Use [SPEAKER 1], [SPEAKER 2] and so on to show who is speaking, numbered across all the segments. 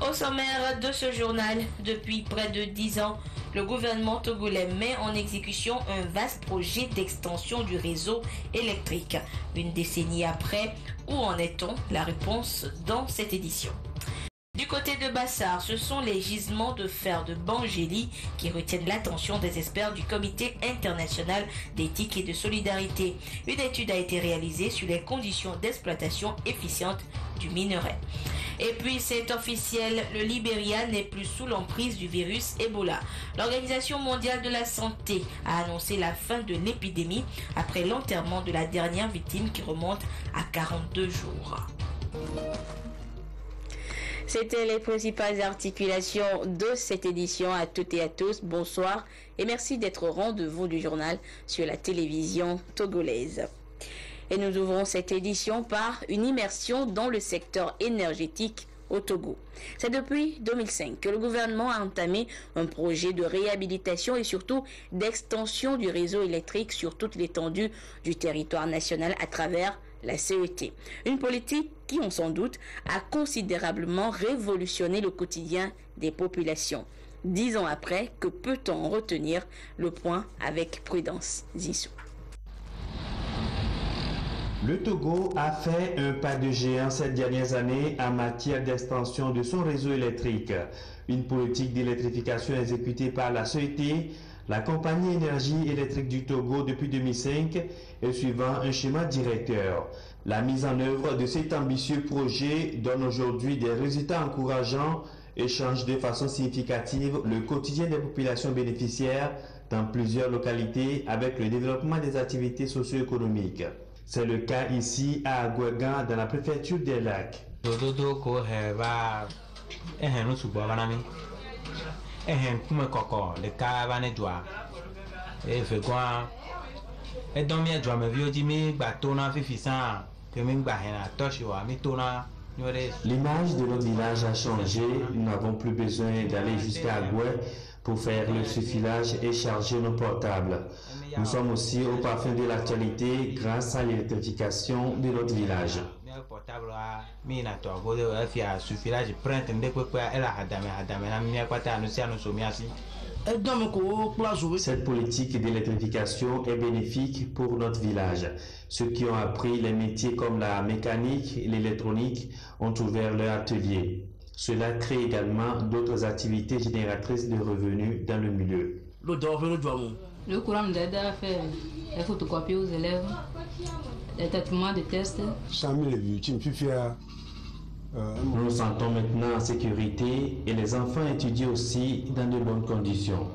[SPEAKER 1] Au sommaire de ce journal, depuis près de 10 ans, le gouvernement togolais met en exécution un vaste projet d'extension du réseau électrique. Une décennie après, où en est-on? La réponse dans cette édition. Du côté de Bassar, ce sont les gisements de fer de Bangéli qui retiennent l'attention des experts du Comité international d'éthique et de solidarité. Une étude a été réalisée sur les conditions d'exploitation efficiente du minerai. Et puis c'est officiel, le Libéria n'est plus sous l'emprise du virus Ebola. L'Organisation mondiale de la santé a annoncé la fin de l'épidémie après l'enterrement de la dernière victime qui remonte à 42 jours. C'était les principales articulations de cette édition. À toutes et à tous, bonsoir et merci d'être au rendez-vous du journal sur la télévision togolaise. Et nous ouvrons cette édition par une immersion dans le secteur énergétique au Togo. C'est depuis 2005 que le gouvernement a entamé un projet de réhabilitation et surtout d'extension du réseau électrique sur toute l'étendue du territoire national à travers la CET. Une politique qui, on s'en doute, a considérablement révolutionné le quotidien des populations. 10 ans après, que peut-on en retenir? Le point avec Prudence Zissou.
[SPEAKER 2] Le Togo a fait un pas de géant ces dernières années en matière d'extension de son réseau électrique. Une politique d'électrification exécutée par la CET, la compagnie énergie électrique du Togo depuis 2005, et suivant un schéma directeur. La mise en œuvre de cet ambitieux projet donne aujourd'hui des résultats encourageants et change de façon significative le quotidien des populations bénéficiaires dans plusieurs localités avec le développement des activités socio-économiques. C'est le cas ici à Agouegan dans la préfecture des Lacs. L'image de notre village a changé. Nous n'avons plus besoin d'aller jusqu'à Agoué pour faire le suffilage et charger nos portables. Nous sommes aussi au parfum de l'actualité grâce à l'électrification de notre village. Cette politique d'électrification est bénéfique pour notre village. Ceux qui ont appris les métiers comme la mécanique et l'électronique ont ouvert leur atelier. Cela crée également d'autres activités génératrices de revenus dans le milieu.
[SPEAKER 3] Le courant nous aide à faire les photocopies aux élèves, les traitements de tests.
[SPEAKER 2] Nous nous sentons maintenant en sécurité et les enfants étudient aussi dans de bonnes conditions.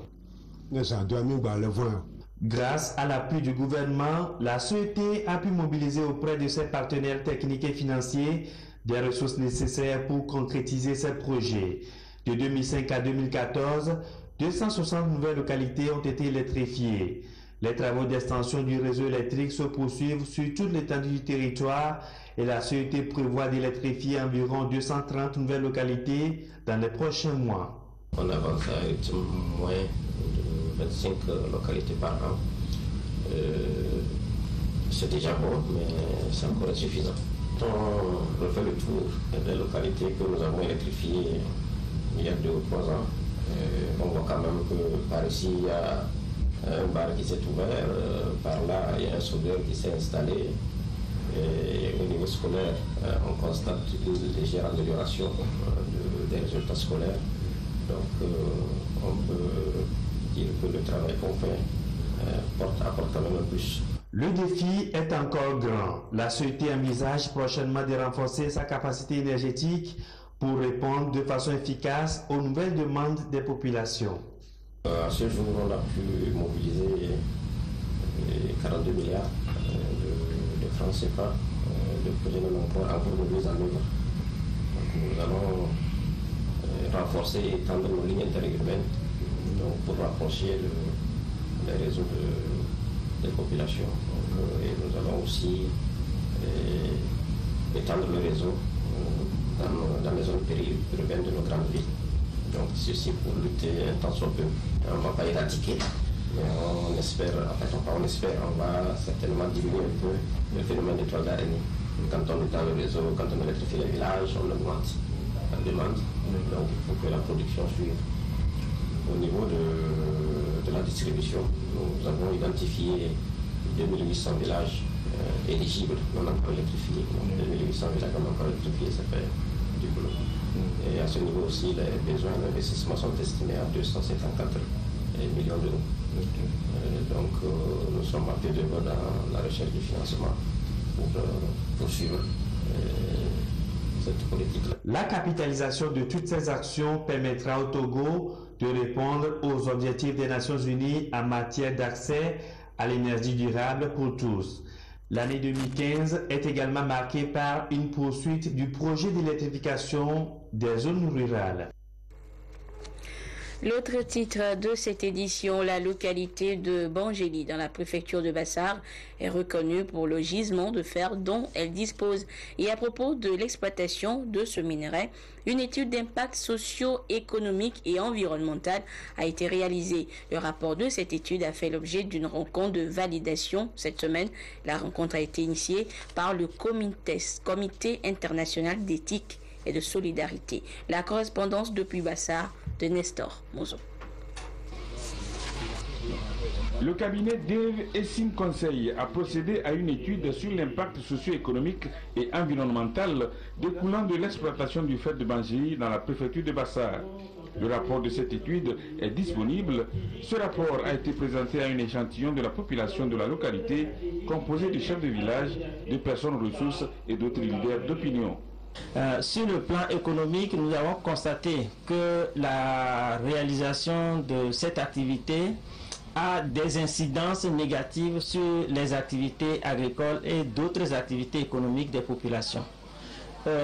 [SPEAKER 2] Grâce à l'appui du gouvernement, la CET a pu mobiliser auprès de ses partenaires techniques et financiers des ressources nécessaires pour concrétiser ces projets. De 2005 à 2014, 260 nouvelles localités ont été électrifiées. Les travaux d'extension du réseau électrique se poursuivent sur toute l'étendue du territoire et la CET prévoit d'électrifier environ 230 nouvelles localités dans les prochains mois.
[SPEAKER 4] On avance à un rythme moins de 25 localités par an. C'est déjà bon, mais c'est encore insuffisant. On refait le tour des localités que nous avons électrifiées il y a 2 ou 3 ans. On voit quand même que par ici, il y a un bar qui s'est ouvert, par là, il y a un soudeur qui s'est installé. Et au niveau scolaire, on constate une légère amélioration des résultats scolaires. Donc, on peut dire que le travail qu'on fait apporte quand même un plus.
[SPEAKER 2] Le défi est encore grand. La CET envisage prochainement de renforcer sa capacité énergétique pour répondre de façon efficace aux nouvelles demandes des populations.
[SPEAKER 4] À ce jour, on a pu mobiliser 42 milliards de francs CFA de projets non encore de mise en œuvre. Donc, nous allons renforcer et étendre nos lignes interurbaines pour rapprocher les réseaux des populations. Et nous allons aussi étendre le réseau dans les zones périurbaines de nos grandes villes. Donc ceci pour lutter un tant soit peu. On ne va pas éradiquer, mais on espère, on va certainement diminuer un peu le phénomène de toile d'araignée. Quand on est dans le réseau, quand on électrifie les villages, on augmente. la demande, donc il faut que la production suive. Au niveau de la distribution, nous avons identifié 2800 villages éligibles, non encore électrifiés. 2800 villages non encore électrifiés, ça fait du boulot. Et à ce niveau aussi, les besoins d'investissement sont estimés à 254 millions d'euros. Donc nous sommes à pied d'œuvre dans la recherche du financement pour poursuivre cette politique-là.
[SPEAKER 2] La capitalisation de toutes ces actions permettra au Togo de répondre aux objectifs des Nations Unies en matière d'accès à l'énergie durable pour tous. L'année 2015 est également marquée par une poursuite du projet d'électrification des zones rurales.
[SPEAKER 1] L'autre titre de cette édition, la localité de Bangéli dans la préfecture de Bassar est reconnue pour le gisement de fer dont elle dispose. Et à propos de l'exploitation de ce minerai, une étude d'impact socio-économique et environnemental a été réalisée. Le rapport de cette étude a fait l'objet d'une rencontre de validation cette semaine. La rencontre a été initiée par le Comité international d'éthique et de solidarité. La correspondance depuis Bassar de Nestor Mozo.
[SPEAKER 5] Le cabinet Dave Essing Conseil a procédé à une étude sur l'impact socio-économique et environnemental découlant de l'exploitation du fer de Bangéli dans la préfecture de Bassar. Le rapport de cette étude est disponible. Ce rapport a été présenté à un échantillon de la population de la localité, composé de chefs de village, de personnes ressources et d'autres leaders d'opinion.
[SPEAKER 6] Sur le plan économique, nous avons constaté que la réalisation de cette activité a des incidences négatives sur les activités agricoles et d'autres activités économiques des populations.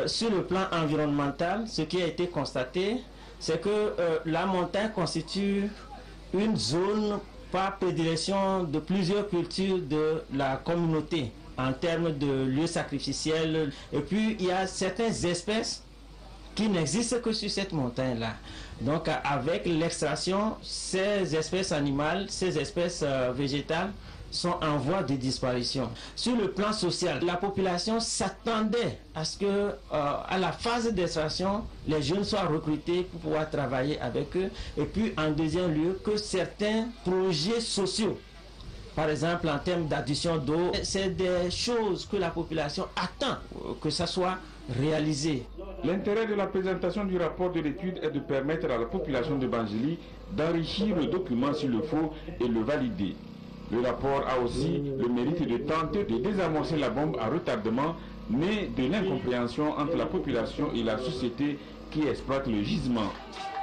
[SPEAKER 6] Sur le plan environnemental, ce qui a été constaté, c'est que la montagne constitue une zone par prédilection de plusieurs cultures de la communauté en termes de lieux sacrificiels. Et puis, il y a certaines espèces qui n'existent que sur cette montagne-là. Donc, avec l'extraction, ces espèces animales, ces espèces végétales sont en voie de disparition. Sur le plan social, la population s'attendait à ce que, à la phase d'extraction, les jeunes soient recrutés pour pouvoir travailler avec eux. Et puis, en deuxième lieu, que certains projets sociaux, par exemple en termes d'adduction d'eau, c'est des choses que la population attend que ça soit réalisé.
[SPEAKER 5] L'intérêt de la présentation du rapport de l'étude est de permettre à la population de Bangéli d'enrichir le document s'il le faut et le valider. Le rapport a aussi le mérite de tenter de désamorcer la bombe à retardement née de l'incompréhension entre la population et la société qui exploite le gisement.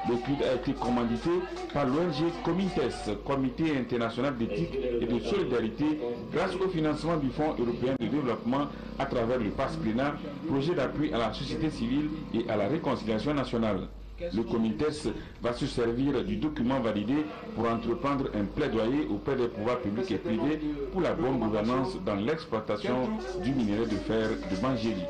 [SPEAKER 5] L'étude a été commanditée par l'ONG Comintes, Comité international d'éthique et de solidarité, grâce au financement du Fonds européen de développement à travers le PASCLENA, projet d'appui à la société civile et à la réconciliation nationale. Le Comintes va se servir du document validé pour entreprendre un plaidoyer auprès des pouvoirs publics et privés pour la bonne gouvernance dans l'exploitation du minerai de fer de Bangéli.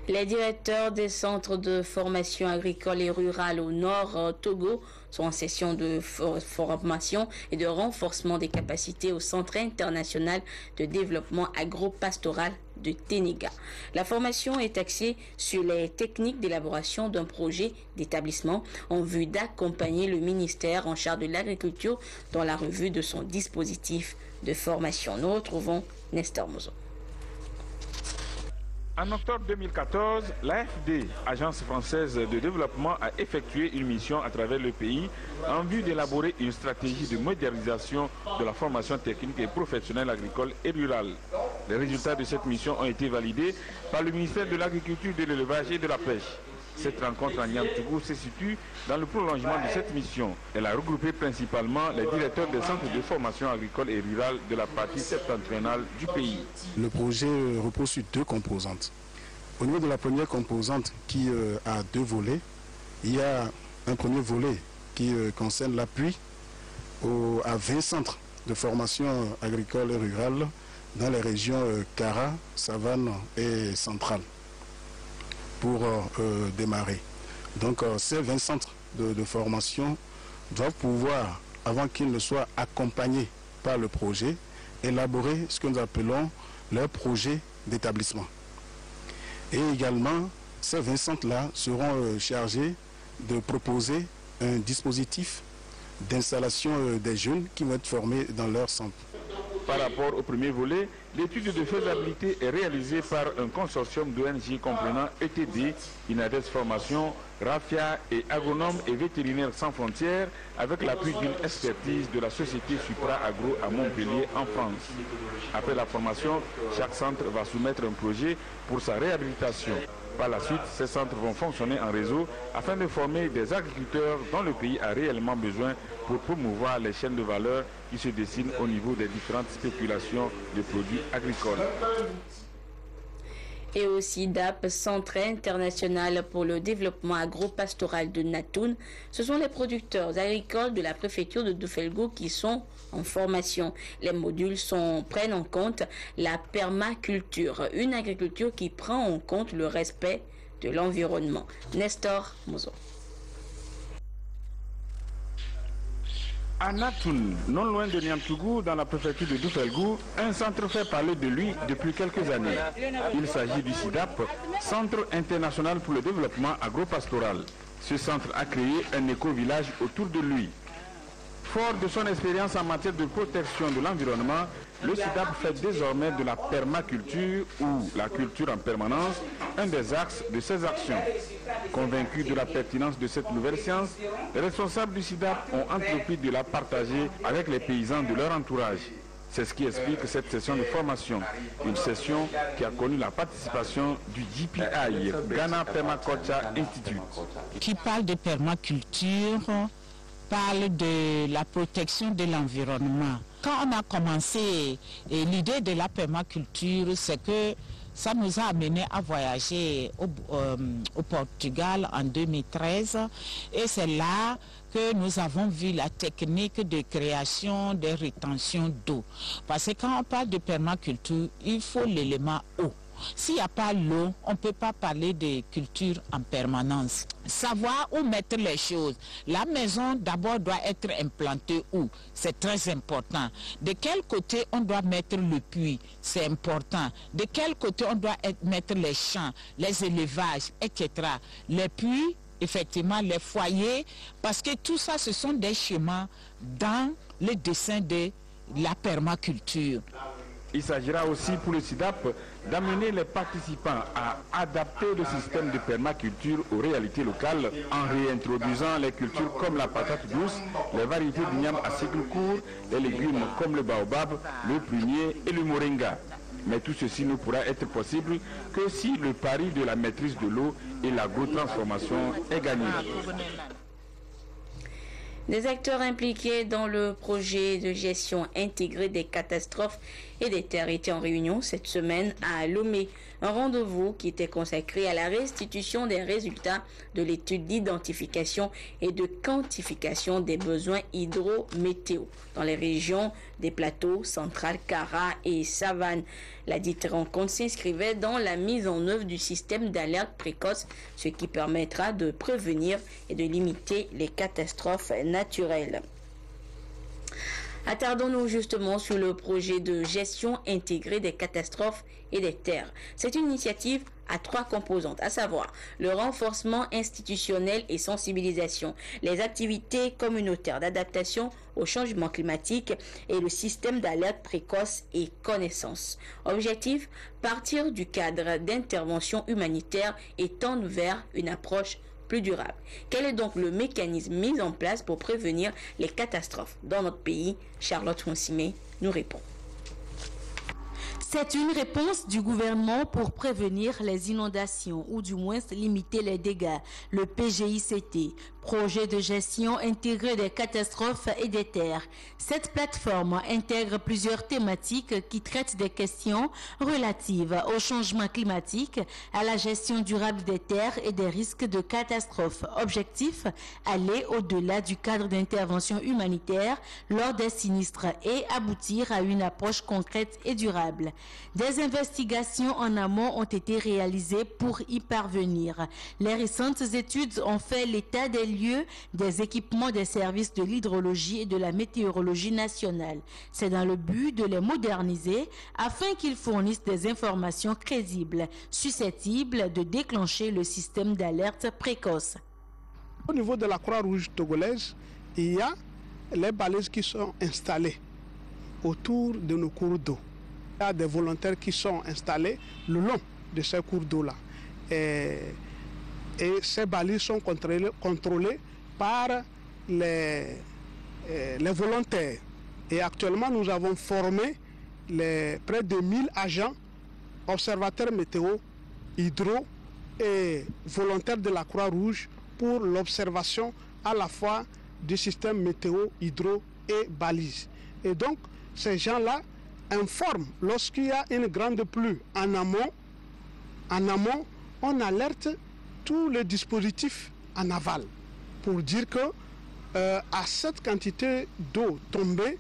[SPEAKER 1] Les directeurs des centres de formation agricole et rurale au nord Togo sont en session de formation et de renforcement des capacités au Centre international de développement agro-pastoral de Ténéga. La formation est axée sur les techniques d'élaboration d'un projet d'établissement en vue d'accompagner le ministère en charge de l'agriculture dans la revue de son dispositif de formation. Nous retrouvons Nestor Mozo.
[SPEAKER 5] En octobre 2014, l'AFD, Agence française de développement, a effectué une mission à travers le pays en vue d'élaborer une stratégie de modernisation de la formation technique et professionnelle agricole et rurale. Les résultats de cette mission ont été validés par le ministère de l'Agriculture, de l'Élevage et de la Pêche. Cette rencontre à Niamtougou se situe dans le prolongement de cette mission. Elle a regroupé principalement les directeurs des centres de formation agricole et rurale de la partie septentrionale du pays.
[SPEAKER 7] Le projet repose sur deux composantes. Au niveau de la première composante qui a deux volets, il y a un premier volet qui concerne l'appui à 20 centres de formation agricole et rurale dans les régions Kara, Savane et Centrale pour démarrer. Donc ces 20 centres de formation doivent pouvoir, avant qu'ils ne soient accompagnés par le projet, élaborer ce que nous appelons leur projet d'établissement. Et également, Ces 20 centres-là seront chargés de proposer un dispositif d'installation des jeunes qui vont être formés dans leur centre.
[SPEAKER 5] Par rapport au premier volet, l'étude de faisabilité est réalisée par un consortium d'ONG comprenant ETD, Inades Formation, Rafia et Agronomes et Vétérinaires sans frontières, avec l'appui d'une expertise de la société Supra Agro à Montpellier en France. Après la formation, chaque centre va soumettre un projet pour sa réhabilitation. Par la suite, ces centres vont fonctionner en réseau afin de former des agriculteurs dont le pays a réellement besoin pour promouvoir les chaînes de valeur qui se dessinent au niveau des différentes spéculations de produits agricoles.
[SPEAKER 1] Et au SIDAP, Centre international pour le développement agro-pastoral de Natoun, ce sont les producteurs agricoles de la préfecture de Doufelgo qui sont en formation. Les modules prennent en compte la permaculture, une agriculture qui prend en compte le respect de l'environnement. Nestor Mozo.
[SPEAKER 5] À Natoun, non loin de Niamtougou, dans la préfecture de Doufelgo, un centre fait parler de lui depuis quelques années. Il s'agit du SIDAP, Centre international pour le développement agro-pastoral. Ce centre a créé un éco-village autour de lui. Fort de son expérience en matière de protection de l'environnement, le SIDAP fait désormais de la permaculture ou la culture en permanence un des axes de ses actions. Convaincus de la pertinence de cette nouvelle science, les responsables du SIDAP ont entrepris de la partager avec les paysans de leur entourage. C'est ce qui explique cette session de formation, une session qui a connu la participation du GPI, Ghana Permaculture Institute.
[SPEAKER 8] Qui parle de permaculture, parle de la protection de l'environnement. Quand on a commencé l'idée de la permaculture, c'est que ça nous a amené à voyager au Portugal en 2013 et c'est là que nous avons vu la technique de création des rétentions d'eau. Parce que quand on parle de permaculture, il faut l'élément eau. S'il n'y a pas l'eau, on ne peut pas parler de culture en permanence. Savoir où mettre les choses. La maison d'abord doit être implantée où? C'est très important. De quel côté on doit mettre le puits? C'est important. De quel côté on doit mettre les champs, les élevages, etc. Les puits, effectivement, les foyers, parce que tout ça, ce sont des schémas dans le dessin de la permaculture.
[SPEAKER 5] Il s'agira aussi pour le SIDAP d'amener les participants à adapter le système de permaculture aux réalités locales en réintroduisant les cultures comme la patate douce, les variétés d'igname à cycle court, les légumes comme le baobab, le prunier et le moringa. Mais tout ceci ne pourra être possible que si le pari de la maîtrise de l'eau et l'agro-transformation est gagné.
[SPEAKER 1] Des acteurs impliqués dans le projet de gestion intégrée des catastrophes et des terres étaient en réunion cette semaine à Lomé. Un rendez-vous qui était consacré à la restitution des résultats de l'étude d'identification et de quantification des besoins hydrométéo dans les régions des plateaux central, Kara et Savane. La dite rencontre s'inscrivait dans la mise en œuvre du système d'alerte précoce, ce qui permettra de prévenir et de limiter les catastrophes naturelles. Attardons-nous justement sur le projet de gestion intégrée des catastrophes et des terres. C'est une initiative à 3 composantes, à savoir le renforcement institutionnel et sensibilisation, les activités communautaires d'adaptation au changement climatique et le système d'alerte précoce et connaissance. Objectif, partir du cadre d'intervention humanitaire et tendre vers une approche plus durable. Quel est donc le mécanisme mis en place pour prévenir les catastrophes dans notre pays? Charlotte Fonsimé nous répond.
[SPEAKER 9] C'est une réponse du gouvernement pour prévenir les inondations ou du moins limiter les dégâts. Le PGICT, projet de gestion intégrée des catastrophes et des terres. Cette plateforme intègre plusieurs thématiques qui traitent des questions relatives au changement climatique, à la gestion durable des terres et des risques de catastrophes. Objectif, aller au-delà du cadre d'intervention humanitaire lors des sinistres et aboutir à une approche concrète et durable. Des investigations en amont ont été réalisées pour y parvenir. Les récentes études ont fait l'état des lieux lieux des équipements des services de l'hydrologie et de la météorologie nationale. C'est dans le but de les moderniser afin qu'ils fournissent des informations crédibles, susceptibles de déclencher le système d'alerte précoce.
[SPEAKER 10] Au niveau de la Croix-Rouge togolaise, il y a les balises qui sont installées autour de nos cours d'eau. Il y a des volontaires qui sont installés le long de ces cours d'eau-là. Et ces balises sont contrôlées par les volontaires. Et actuellement, nous avons formé près de 1000 agents, observateurs météo, hydro et volontaires de la Croix-Rouge pour l'observation à la fois du système météo, hydro et balises. Et donc, ces gens-là informent lorsqu'il y a une grande pluie en amont. En amont, on alerte tous les dispositifs en aval pour dire que à cette quantité d'eau tombée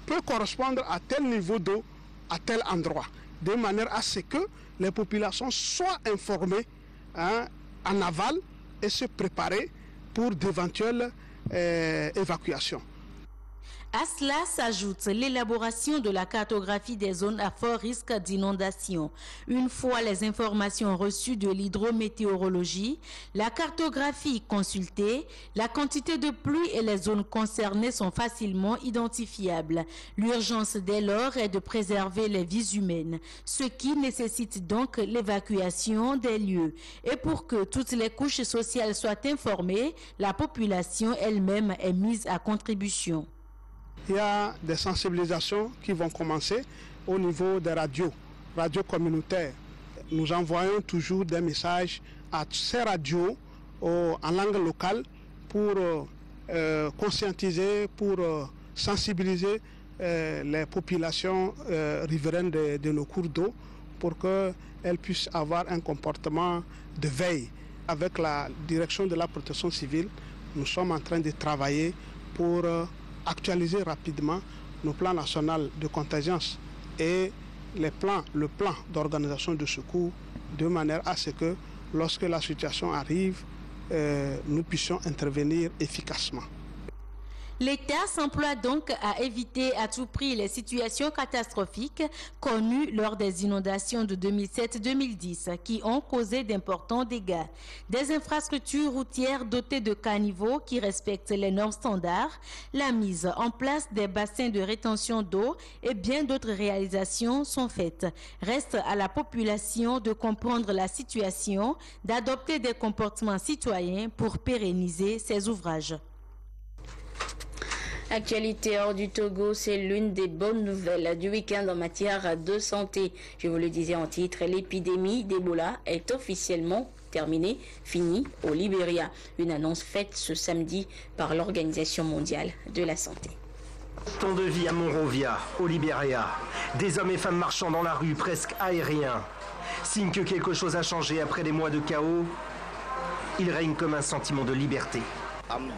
[SPEAKER 10] peut correspondre à tel niveau d'eau à tel endroit, de manière à ce que les populations soient informées en aval et se préparer pour d'éventuelles évacuations.
[SPEAKER 9] À cela s'ajoute l'élaboration de la cartographie des zones à fort risque d'inondation. Une fois les informations reçues de l'hydrométéorologie, la cartographie consultée, la quantité de pluie et les zones concernées sont facilement identifiables. L'urgence dès lors est de préserver les vies humaines, ce qui nécessite donc l'évacuation des lieux. Et pour que toutes les couches sociales soient informées, la population elle-même est mise à contribution.
[SPEAKER 10] Il y a des sensibilisations qui vont commencer au niveau des radios communautaires. Nous envoyons toujours des messages à ces radios en langue locale pour conscientiser, pour sensibiliser les populations riveraines de nos cours d'eau pour qu'elles puissent avoir un comportement de veille. Avec la direction de la protection civile, nous sommes en train de travailler pour actualiser rapidement nos plans nationaux de contingence et le plan d'organisation de secours de manière à ce que lorsque la situation arrive, nous puissions intervenir efficacement.
[SPEAKER 9] L'État s'emploie donc à éviter à tout prix les situations catastrophiques connues lors des inondations de 2007-2010 qui ont causé d'importants dégâts. Des infrastructures routières dotées de caniveaux qui respectent les normes standards, la mise en place des bassins de rétention d'eau et bien d'autres réalisations sont faites. Reste à la population de comprendre la situation, d'adopter des comportements citoyens pour pérenniser ces ouvrages.
[SPEAKER 1] Actualité hors du Togo, c'est l'une des bonnes nouvelles du week-end en matière de santé. Je vous le disais en titre, l'épidémie d'Ebola est officiellement terminée, finie au Libéria. Une annonce faite ce samedi par l'Organisation mondiale de la santé.
[SPEAKER 11] Temps de vie à Monrovia, au Libéria. Des hommes et femmes marchant dans la rue, presque aériens. Signe que quelque chose a changé après des mois de chaos. Il règne comme un sentiment de liberté.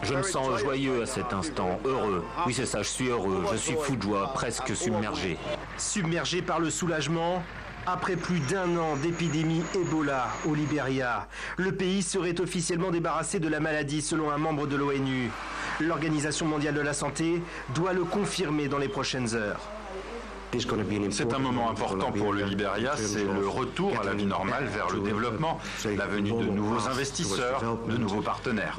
[SPEAKER 12] Je me sens joyeux à cet instant, heureux. Oui, c'est ça, je suis heureux, je suis fou de joie, presque submergé.
[SPEAKER 11] Submergé par le soulagement, après plus d'un an d'épidémie Ebola au Libéria, le pays serait officiellement débarrassé de la maladie selon un membre de l'ONU. L'Organisation mondiale de la santé doit le confirmer dans les prochaines heures.
[SPEAKER 13] C'est un moment important pour le Libéria, c'est le retour à la vie normale vers le développement, la venue de nouveaux investisseurs, de nouveaux partenaires.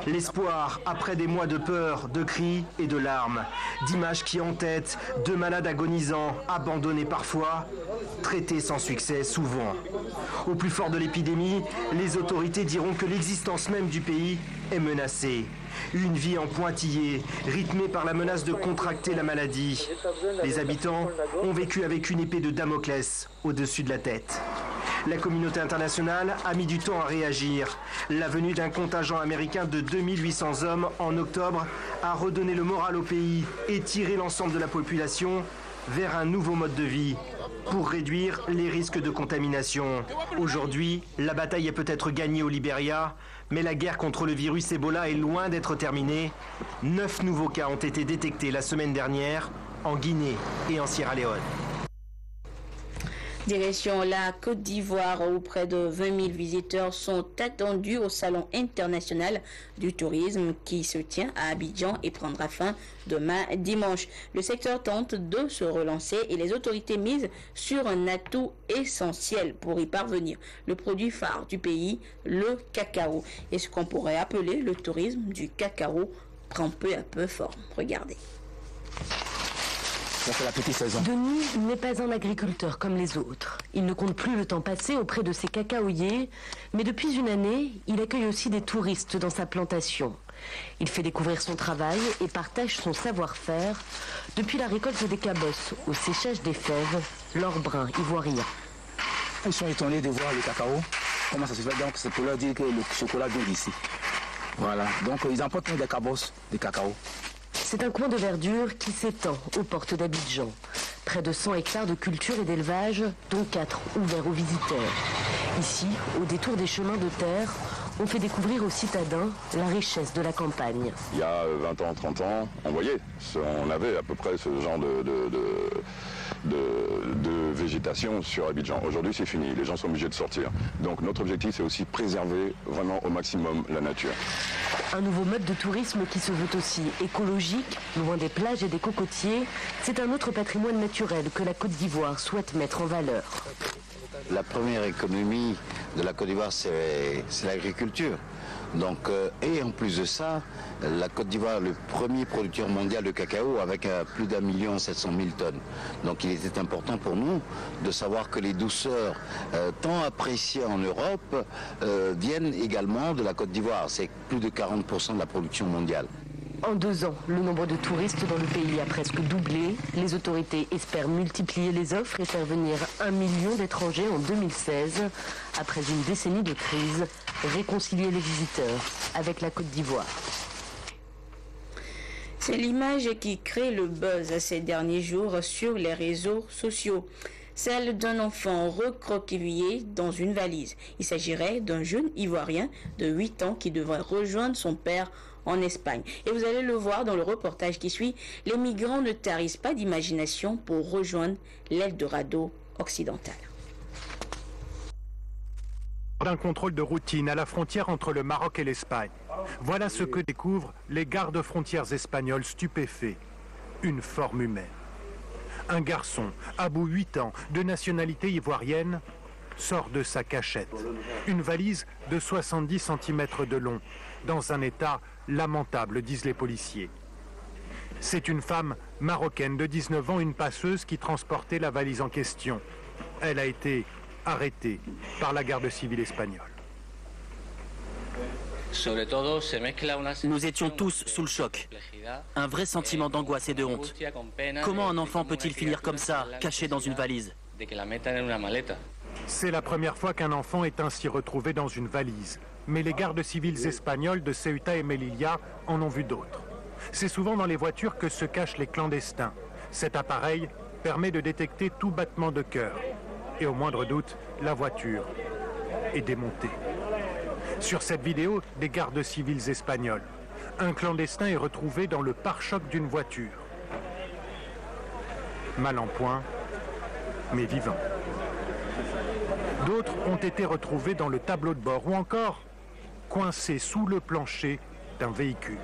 [SPEAKER 11] L'espoir après des mois de peur, de cris et de larmes, d'images qui entêtent, de malades agonisants, abandonnés parfois, traités sans succès souvent. Au plus fort de l'épidémie, les autorités diront que l'existence même du pays est menacée. Une vie en pointillé, rythmée par la menace de contracter la maladie. Les habitants ont vécu avec une épée de Damoclès au-dessus de la tête. La communauté internationale a mis du temps à réagir. La venue d'un contingent américain de 2800 hommes en octobre a redonné le moral au pays et tiré l'ensemble de la population vers un nouveau mode de vie pour réduire les risques de contamination. Aujourd'hui, la bataille est peut-être gagnée au Libéria, mais la guerre contre le virus Ebola est loin d'être terminée. 9 nouveaux cas ont été détectés la semaine dernière en Guinée et en Sierra Leone.
[SPEAKER 9] Direction la Côte d'Ivoire où près de 20 000 visiteurs sont attendus au Salon international du tourisme qui se tient à Abidjan et prendra fin demain dimanche. Le secteur tente de se relancer et les autorités misent sur un atout essentiel pour y parvenir. Le produit phare du pays, le cacao. Et ce qu'on pourrait appeler le tourisme du cacao prend peu à peu forme. Regardez.
[SPEAKER 14] La petite saison. Denis n'est pas un agriculteur comme les autres. Il ne compte plus le temps passé auprès de ses cacaoyers, mais depuis une année, il accueille aussi des touristes dans sa plantation. Il fait découvrir son travail et partage son savoir-faire depuis la récolte des cabosses au séchage des fèves, l'or brun ivoirien.
[SPEAKER 15] Ils sont étonnés de voir le cacao. Comment ça se fait? Donc c'est pour leur dire que le chocolat vient d'ici. Voilà. Donc ils emportent des cabosses, des cacao.
[SPEAKER 14] C'est un coin de verdure qui s'étend aux portes d'Abidjan. Près de 100 hectares de culture et d'élevage, dont 4 ouverts aux visiteurs. Ici, au détour des chemins de terre, on fait découvrir aux citadins la richesse de la campagne.
[SPEAKER 16] Il y a 20 ans, 30 ans, on avait à peu près ce genre de végétation sur Abidjan. Aujourd'hui, c'est fini. Les gens sont obligés de sortir. Donc notre objectif, c'est aussi préserver vraiment au maximum la nature.
[SPEAKER 14] Un nouveau mode de tourisme qui se veut aussi écologique, loin des plages et des cocotiers. C'est un autre patrimoine naturel que la Côte d'Ivoire souhaite mettre en valeur.
[SPEAKER 17] La première économie de la Côte d'Ivoire, c'est l'agriculture. Donc, et en plus de ça, la Côte d'Ivoire est le premier producteur mondial de cacao avec plus d'1 700 000 tonnes. Donc il était important pour nous de savoir que les douceurs tant appréciées en Europe viennent également de la Côte d'Ivoire. C'est plus de 40% de la production mondiale.
[SPEAKER 14] En 2 ans, le nombre de touristes dans le pays a presque doublé. Les autorités espèrent multiplier les offres et faire venir 1 million d'étrangers en 2016. Après une décennie de crise, réconcilier les visiteurs avec la Côte d'Ivoire.
[SPEAKER 9] C'est l'image qui crée le buzz ces derniers jours sur les réseaux sociaux. Celle d'un enfant recroquevillé dans une valise. Il s'agirait d'un jeune Ivoirien de 8 ans qui devrait rejoindre son père en Espagne. Et vous allez le voir dans le reportage qui suit, les migrants ne tarissent pas d'imagination pour rejoindre l'Eldorado occidental.
[SPEAKER 18] D'un contrôle de routine à la frontière entre le Maroc et l'Espagne. Voilà ce que découvrent les gardes-frontières espagnols stupéfaits. Une forme humaine. Un garçon, Abou 8 ans, de nationalité ivoirienne, sort de sa cachette. Une valise de 70 cm de long, dans un état lamentable, disent les policiers. C'est une femme marocaine de 19 ans, une passeuse qui transportait la valise en question. Elle a été arrêtée par la garde civile espagnole.
[SPEAKER 19] Nous étions tous sous le choc. Un vrai sentiment d'angoisse et de honte. Comment un enfant peut-il finir comme ça, caché dans une valise?
[SPEAKER 18] C'est la première fois qu'un enfant est ainsi retrouvé dans une valise. Mais les gardes civils espagnols de Ceuta et Melilla en ont vu d'autres. C'est souvent dans les voitures que se cachent les clandestins. Cet appareil permet de détecter tout battement de cœur. Et au moindre doute, la voiture est démontée. Sur cette vidéo, des gardes civils espagnols. Un clandestin est retrouvé dans le pare-choc d'une voiture. Mal en point, mais vivant. D'autres ont été retrouvés dans le tableau de bord ou encore coincés sous le plancher d'un véhicule.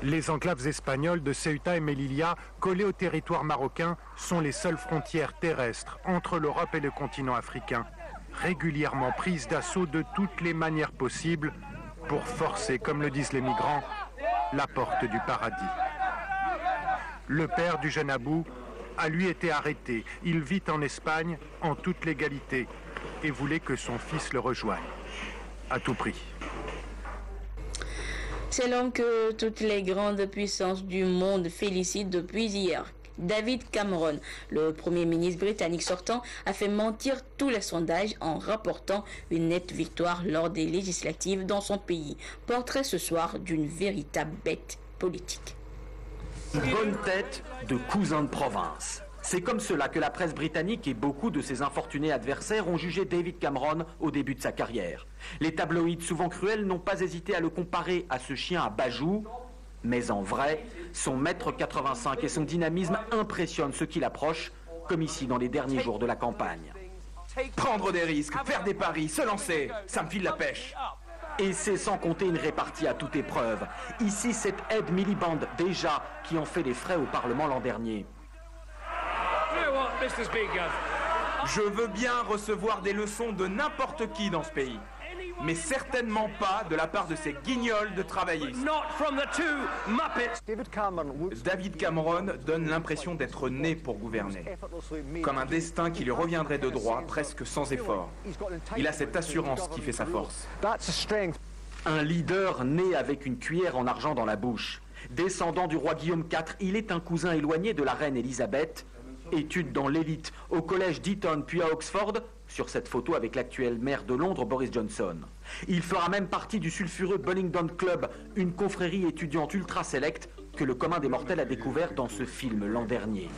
[SPEAKER 18] Les enclaves espagnoles de Ceuta et Melilla, collées au territoire marocain, sont les seules frontières terrestres entre l'Europe et le continent africain, régulièrement prises d'assaut de toutes les manières possibles pour forcer, comme le disent les migrants, la porte du paradis. Le père du jeune Abou a lui été arrêté. Il vit en Espagne en toute légalité et voulait que son fils le rejoigne, à tout prix.
[SPEAKER 9] C'est l'homme que toutes les grandes puissances du monde félicitent depuis hier. David Cameron, le Premier ministre britannique sortant, a fait mentir tous les sondages en rapportant une nette victoire lors des législatives dans son pays. Portrait ce soir d'une véritable bête politique.
[SPEAKER 20] Une bonne tête de cousin de province. C'est comme cela que la presse britannique et beaucoup de ses infortunés adversaires ont jugé David Cameron au début de sa carrière. Les tabloïds souvent cruels n'ont pas hésité à le comparer à ce chien à Bajou, mais en vrai, son 1,85 m et son dynamisme impressionnent ceux qui l'approchent, comme ici dans les derniers jours de la campagne. Prendre des risques, faire des paris, se lancer, ça me file la pêche. Et c'est sans compter une répartie à toute épreuve. Ici, c'est Ed Miliband, déjà, qui en fait les frais au Parlement l'an dernier. Je veux bien recevoir des leçons de n'importe qui dans ce pays, mais certainement pas de la part de ces guignols de travaillistes. David Cameron donne l'impression d'être né pour gouverner, comme un destin qui lui reviendrait de droit, presque sans effort. Il a cette assurance qui fait sa force. Un leader né avec une cuillère en argent dans la bouche. Descendant du roi Guillaume IV, il est un cousin éloigné de la reine Elisabeth. Études dans l'élite au collège d'Eton puis à Oxford, sur cette photo avec l'actuel maire de Londres, Boris Johnson. Il fera même partie du sulfureux Bullingdon Club, une confrérie étudiante ultra sélecte que le commun des mortels a découvert dans ce film l'an dernier.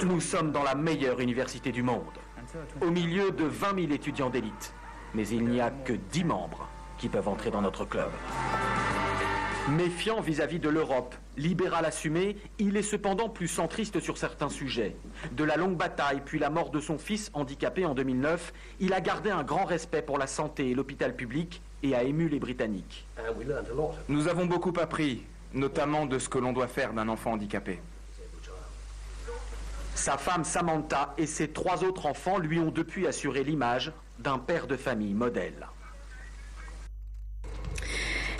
[SPEAKER 20] Nous sommes dans la meilleure université du monde, au milieu de 20 000 étudiants d'élite. Mais il n'y a que 10 membres qui peuvent entrer dans notre club. Méfiant vis-à-vis de l'Europe, libéral assumé, il est cependant plus centriste sur certains sujets. De la longue bataille, puis la mort de son fils handicapé en 2009, il a gardé un grand respect pour la santé et l'hôpital public et a ému les Britanniques. Nous avons beaucoup appris, notamment de ce que l'on doit faire d'un enfant handicapé. Sa femme Samantha et ses 3 autres enfants lui ont depuis assuré l'image d'un père de famille modèle.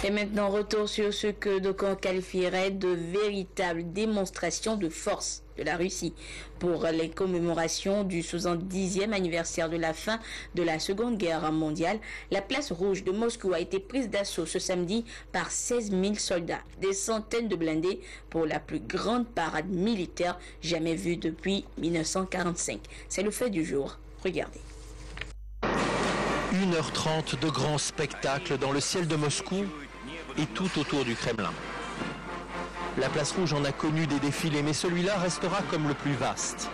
[SPEAKER 1] Et maintenant, retour sur ce que d'aucuns qualifieraient de véritable démonstration de force de la Russie pour les commémorations du 70e anniversaire de la fin de la Seconde Guerre mondiale. La place rouge de Moscou a été prise d'assaut ce samedi par 16 000 soldats, des centaines de blindés pour la plus grande parade militaire jamais vue depuis 1945. C'est le fait du jour. Regardez.
[SPEAKER 21] 1h30 de grands spectacles dans le ciel de Moscou et tout autour du Kremlin. La place rouge en a connu des défilés, mais celui-là restera comme le plus vaste.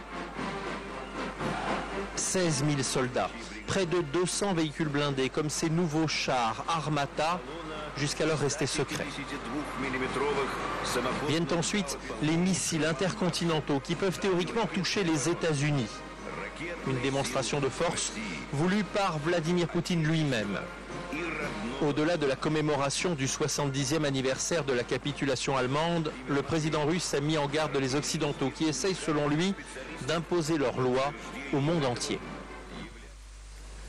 [SPEAKER 21] 16 000 soldats, près de 200 véhicules blindés, comme ces nouveaux chars Armata, jusqu'alors restés secrets. Viennent ensuite les missiles intercontinentaux qui peuvent théoriquement toucher les États-Unis. Une démonstration de force voulue par Vladimir Poutine lui-même. Au-delà de la commémoration du 70e anniversaire de la capitulation allemande, le président russe a mis en garde les Occidentaux qui essayent, selon lui, d'imposer leurs lois au monde entier.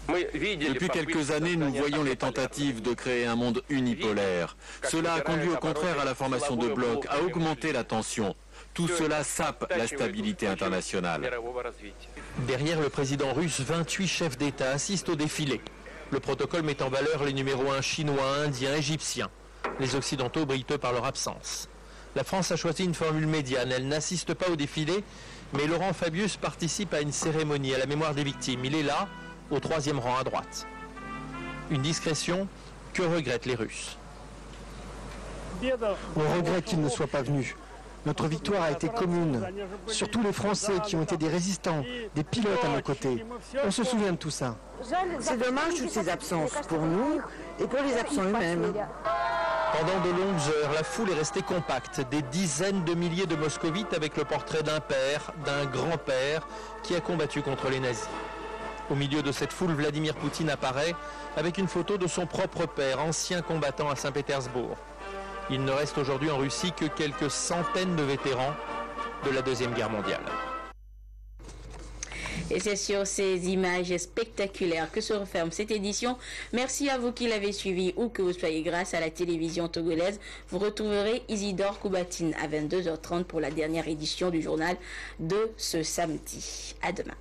[SPEAKER 22] Depuis quelques années, nous voyons les tentatives de créer un monde unipolaire. Cela a conduit au contraire à la formation de blocs, à augmenter la tension. Tout cela sape la stabilité internationale.
[SPEAKER 21] Derrière le président russe, 28 chefs d'État assistent au défilé. Le protocole met en valeur les numéros 1 chinois, indiens, égyptiens. Les Occidentaux brillent eux par leur absence. La France a choisi une formule médiane. Elle n'assiste pas au défilé, mais Laurent Fabius participe à une cérémonie à la mémoire des victimes. Il est là, au 3e rang à droite. Une discrétion que regrettent les Russes.
[SPEAKER 23] On regrette qu'il ne soit pas venu. Notre victoire a été commune. Surtout les Français qui ont été des résistants, des pilotes à nos côtés. On se souvient de tout ça.
[SPEAKER 24] C'est dommage toutes ces absences, pour nous et pour les absents eux-mêmes.
[SPEAKER 21] Pendant de longues heures, la foule est restée compacte. Des dizaines de milliers de moscovites avec le portrait d'un père, d'un grand-père qui a combattu contre les nazis. Au milieu de cette foule, Vladimir Poutine apparaît avec une photo de son propre père, ancien combattant à Saint-Pétersbourg. Il ne reste aujourd'hui en Russie que quelques centaines de vétérans de la Deuxième Guerre mondiale.
[SPEAKER 1] Et c'est sur ces images spectaculaires que se referme cette édition. Merci à vous qui l'avez suivi ou que vous soyez grâce à la télévision togolaise. Vous retrouverez Isidore Koubatine à 22h30 pour la dernière édition du journal de ce samedi. À demain.